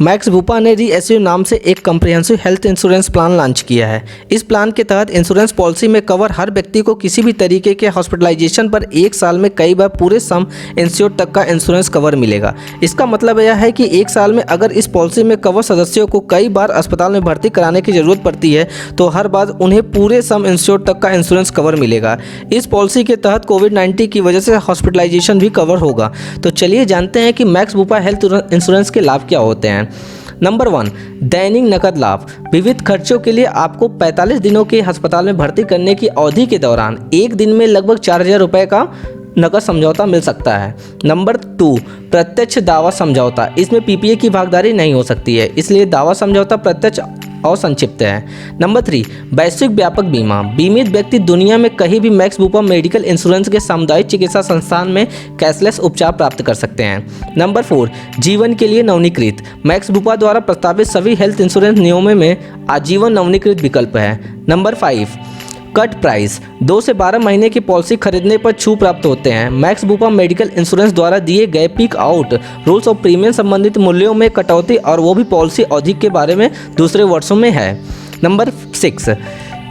Max भूपा ने रीएश्यू नाम से एक comprehensive health insurance plan launch किया है। इस प्लान के तहत इंश्योरेंस पॉलिसी में कवर हर व्यक्ति को किसी भी तरीके के हॉस्पिटलाइजेशन पर 1 साल में कई बार पूरे सम इंश्योर्ड तक का इंश्योरेंस कवर मिलेगा। इसका मतलब यह है कि 1 साल में अगर इस पॉलिसी में कवर सदस्यों को कई बार अस्पताल में भर्ती कराने की जरूरत पड़ती है तो हर बार उन्हें पूरे सम इंश्योर्ड तक का इंश्योरेंस कवर मिलेगा। इस पॉलिसी के तहत कोविड-19 की वजह से हॉस्पिटलाइजेशन भी कवर होगा। तो चलिए जानते हैं कि मैक्स भूपा हेल्थ इंश्योरेंस के लाभ क्या होते हैं। नंबर 1, दैनिक नकद लाभ। विविध खर्चों के लिए आपको 45 दिनों के अस्पताल में भर्ती करने की अवधि के दौरान एक दिन में लगभग 4000 रुपये का नकद समझौता मिल सकता है। नंबर 2, प्रत्यक्ष दावा समझौता। इसमें पीपीए की भागीदारी नहीं हो सकती है, इसलिए दावा समझौता प्रत्यक्ष और संक्षिप्त है। नंबर 3, वैश्विक व्यापक बीमा। बीमित व्यक्ति दुनिया में कहीं भी मैक्स भूपा मेडिकल इंश्योरेंस के सामुदायिक चिकित्सा संस्थान में कैशलेस उपचार प्राप्त कर सकते हैं। नंबर 4, जीवन के लिए नवीनीकृत। मैक्स भूपा द्वारा प्रस्तावित सभी हेल्थ इंश्योरेंस नियमों में आजीवन नवीनीकृत विकल्प है। Number 5, cut price. 2 से 12 महीने की पॉलिसी खरीदने पर छूट प्राप्त होते हैं। मैक्स भूपा मेडिकल इंश्योरेंस द्वारा दिए गए पिक आउट रूल्स और प्रीमियम संबंधित मूल्यों में कटौती, और वो भी पॉलिसी अवधि के बारे में दूसरे वर्षों में है। नंबर 6,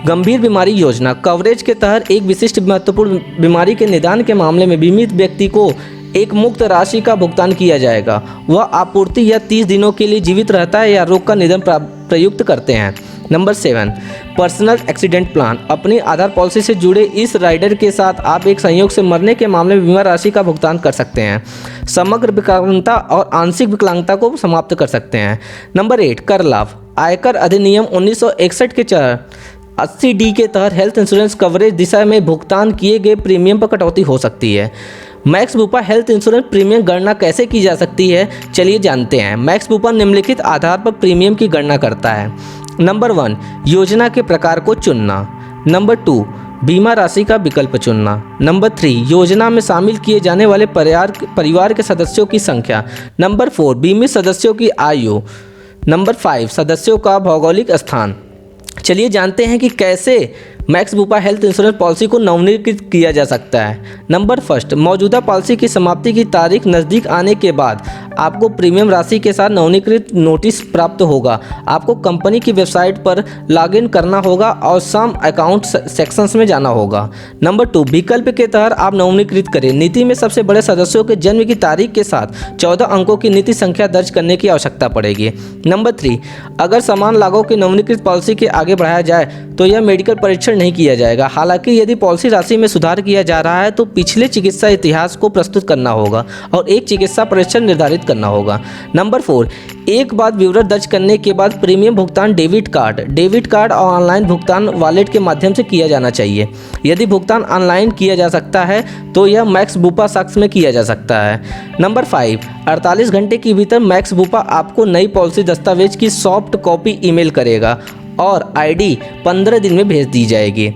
गंभीर बीमारी योजना। कवरेज के तहत एक विशिष्ट महत्वपूर्ण बीमारी के निदान के मामले में बीमित व्यक्ति को एक मुक्त राशि का भुगतान किया जाएगा। वह आपूर्ति या 30 दिनों के लिए जीवित रहता है या रोग का निदान प्रयुक्त करते हैं। Number 7, personal accident plan. अपनी आधार पॉलिसी से जुड़े इस राइडर के साथ आप एक संयोग से मरने के मामले में बीमा राशि का भुगतान कर सकते हैं, समग्र विकलांगता और आंशिक विकलांगता को समाप्त कर सकते हैं। नंबर 8, कर लाभ। आयकर अधिनियम 1961 के 80D के तहत हेल्थ इंश्योरेंस कवरेज दिशा में भुगतान किए गए प्रीमियम पर कटौती हो सकती है। मैक्स भूपा हेल्थ इंश्योरेंस प्रीमियम गणना कैसे की जा सकती है, चलिए जानते हैं। मैक्स भूपा निम्नलिखित आधार पर प्रीमियम की गणना करता है। नंबर 1, योजना के प्रकार को चुनना। नंबर 2, बीमा राशि का विकल्प चुनना। नंबर 3, योजना में शामिल किए जाने वाले परिवार के सदस्यों की संख्या। नंबर 4, बीमित सदस्यों की आयु। नंबर 5, सदस्यों का भौगोलिक स्थान। चलिए जानते हैं कि कैसे मैक्स भूपा हेल्थ इंश्योरेंस पॉलिसी को नवीनीकृत किया जा सकता है। नंबर 1, मौजूदा पॉलिसी की समाप्ति की तारीख नज़दीक आने के बाद आपको प्रीमियम राशि के साथ नवीनीकृत नोटिस प्राप्त होगा। आपको कंपनी की वेबसाइट पर लॉगिन करना होगा और सम अकाउंट सेक्शंस में जाना होगा। नंबर 2, विकल्प के तहत आप नवीनीकृत करें। नीति में सबसे बड़े सदस्यों के जन्म की तारीख के साथ 14 अंकों की नीति संख्या दर्ज करने की आवश्यकता पड़ेगी। नंबर 3, अगर समान लागों की नवीनीकृत पॉलिसी के आगे बढ़ाया जाए तो यह मेडिकल परीक्षण नहीं किया जाएगा। हालांकि यदि पॉलिसी राशि में सुधार किया जा रहा है तो पिछले चिकित्सा इतिहास को प्रस्तुत करना होगा और एक चिकित्सा परीक्षण निर्धारित करना होगा। नंबर 4, एक बार विवरण दर्ज करने के बाद प्रीमियम भुगतान डेबिट कार्ड और ऑनलाइन भुगतान वॉलेट के माध्यम से किया जाना चाहिए। यदि भुगतान ऑनलाइन किया जा सकता है तो यह मैक्स भूपा साक्ष्य में किया जा सकता है। नंबर 5, 48 घंटे के भीतर मैक्स भूपा आपको नई पॉलिसी दस्तावेज की सॉफ्ट कॉपी ईमेल करेगा और आईडी 15 दिन में भेज दी जाएगी।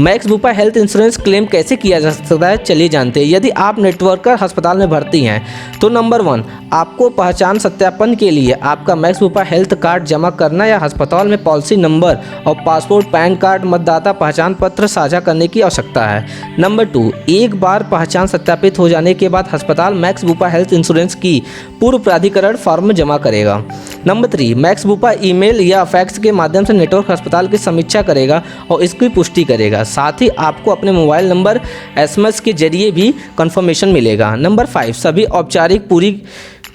मैक्स भूपा हेल्थ इंश्योरेंस क्लेम कैसे किया जा सकता है, चलिए जानते हैं। यदि आप नेटवर्कर अस्पताल में भर्ती हैं तो नंबर 1, आपको पहचान सत्यापन के लिए आपका मैक्स भूपा हेल्थ कार्ड जमा करना या अस्पताल में पॉलिसी नंबर और पासपोर्ट, पैन कार्ड, मतदाता पहचान पत्र साझा करने की आवश्यकता है। नंबर 2, एक बार पहचान सत्यापित हो जाने के बाद अस्पताल मैक्स भूपा हेल्थ इंश्योरेंस की पूर्व प्राधिकरण फॉर्म जमा करेगा। नंबर 3, मैक्स भूपा ईमेल या फैक्स के माध्यम से नेटवर्क अस्पताल की समीक्षा करेगा और इसकी पुष्टि करेगा। साथ ही आपको अपने मोबाइल नंबर एसएमएस के जरिए भी कंफर्मेशन मिलेगा। नंबर 5, सभी औपचारिक पूरी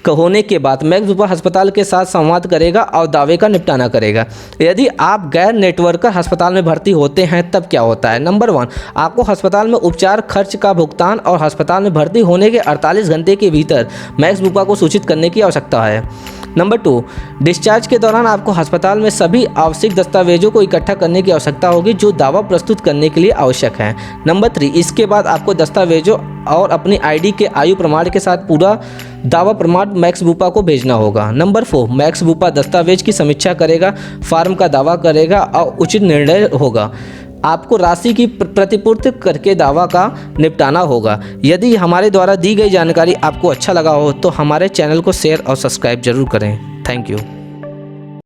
होने के बाद मैक्स भूपा अस्पताल के साथ संवाद करेगा और दावे का निपटाना करेगा। यदि आप गैर नेटवर्कर अस्पताल में भर्ती होते हैं तब क्या होता है। नंबर 1, आपको अस्पताल में उपचार खर्च का भुगतान और अस्पताल में भर्ती होने के 48 घंटे के भीतर मैक्स भूपा को सूचित करने की आवश्यकता है। नंबर 2, डिस्चार्ज के दौरान आपको अस्पताल में सभी आवश्यक दस्तावेजों को इकट्ठा करने की आवश्यकता होगी जो दावा प्रस्तुत करने के लिए आवश्यक है। नंबर 3, इसके बाद आपको दस्तावेजों और अपनी आईडी के आयु प्रमाण के साथ पूरा दावा प्रमाण मैक्स भूपा को भेजना होगा। नंबर 4, मैक्स भूपा दस्तावेज की समीक्षा करेगा, फार्म का दावा करेगा और उचित निर्णय होगा। आपको राशि की प्रतिपूर्ति करके दावा का निपटाना होगा। यदि हमारे द्वारा दी गई जानकारी आपको अच्छा लगा हो तो हमारे चैनल को शेयर और सब्सक्राइब जरूर करें। Thank you.